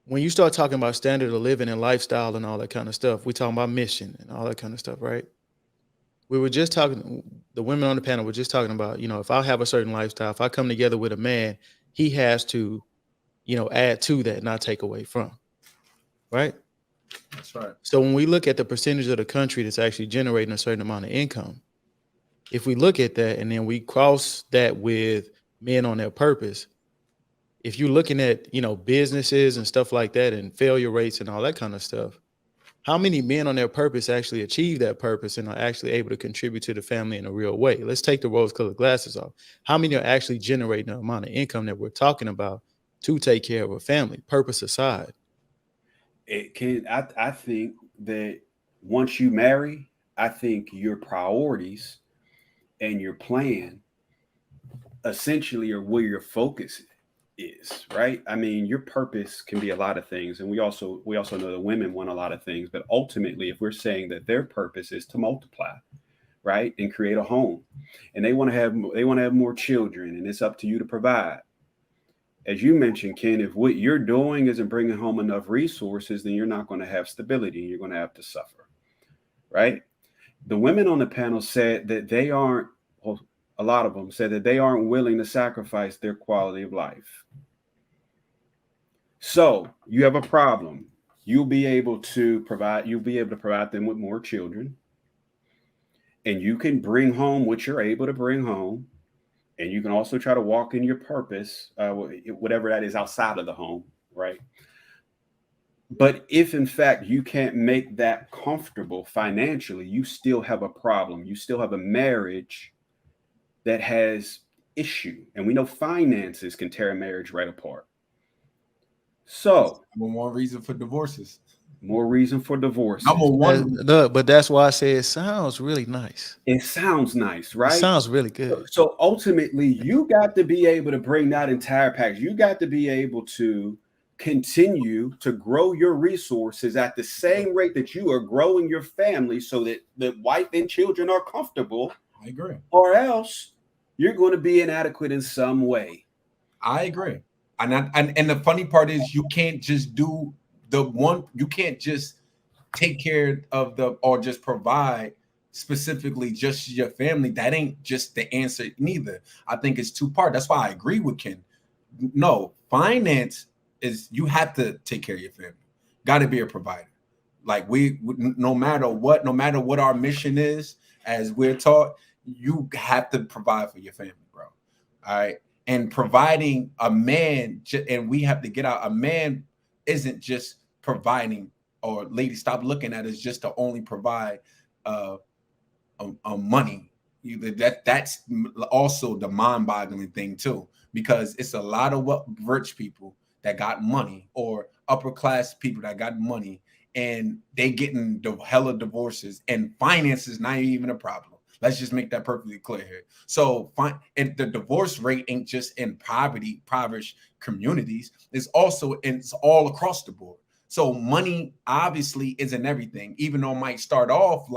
when you start talking about standard of living and lifestyle and all that kind of stuff, we talking about mission and all that kind of stuff, right? We were just talking, the women on the panel were just talking about, if I have a certain lifestyle, if I come together with a man, he has to, add to that, not take away from, right? That's right. So when we look at the percentage of the country that's actually generating a certain amount of income, if we look at that and then we cross that with men on their purpose, if you're looking at, businesses and stuff like that and failure rates and all that kind of stuff, how many men on their purpose actually achieve that purpose and are actually able to contribute to the family in a real way? Let's take the rose-colored glasses off. How many are actually generating the amount of income that we're talking about to take care of a family, purpose aside? I think that once you marry, I think your priorities and your plan essentially are where your focus is, right? I mean, your purpose can be a lot of things, and we also know that women want a lot of things, but ultimately, if we're saying that their purpose is to multiply, right, and create a home, and they want to have more children, and it's up to you to provide. As you mentioned, Ken, if what you're doing isn't bringing home enough resources, then you're not going to have stability, and you're going to have to suffer, right? The women on the panel said that they aren't. Well, a lot of them said that they aren't willing to sacrifice their quality of life. So you have a problem. You'll be able to provide them with more children. And you can bring home what you're able to bring home. And you can also try to walk in your purpose, whatever that is outside of the home, right? But if in fact you can't make that comfortable financially, you still have a problem. You still have a marriage that has issue. And we know finances can tear a marriage right apart. So more reason for divorces. More reason for divorce. But that's why I say it sounds really nice. It sounds nice, right? It sounds really good. So ultimately, you got to be able to bring that entire package. You got to be able to continue to grow your resources at the same rate that you are growing your family, so that the wife and children are comfortable. I agree. Or else you're going to be inadequate in some way. I agree. And the funny part is, you can't just do you can't just take care of or just provide specifically just your family. That ain't just the answer neither. I think it's two-part. That's why I agree with Ken. No, finance is, you have to take care of your family. Got to be a provider. Like no matter what our mission is, as we're taught, you have to provide for your family, bro. All right. And providing a man, and we have to get out, a man isn't just providing, or ladies, stop looking at it as just to only provide money. That's also the mind-boggling thing too, because it's a lot of rich people that got money, or upper class people that got money, and they getting hella divorces, and finance is not even a problem. Let's just make that perfectly clear here. So and the divorce rate ain't just in impoverished communities. It's all across the board. So money obviously isn't everything, even though it might start off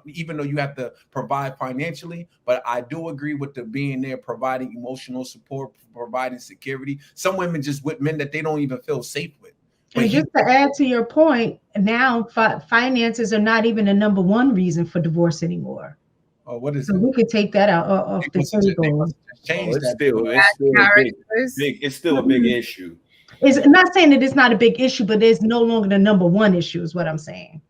even though you have to provide financially. But I do agree with the being there, providing emotional support, providing security. Some women just with men that they don't even feel safe with. And just to add to your point, now finances are not even a number one reason for divorce anymore. Oh, what is so it? We could take that out of the table. It's still a big issue. It's not saying that it's not a big issue, but it's no longer the number one issue, is what I'm saying.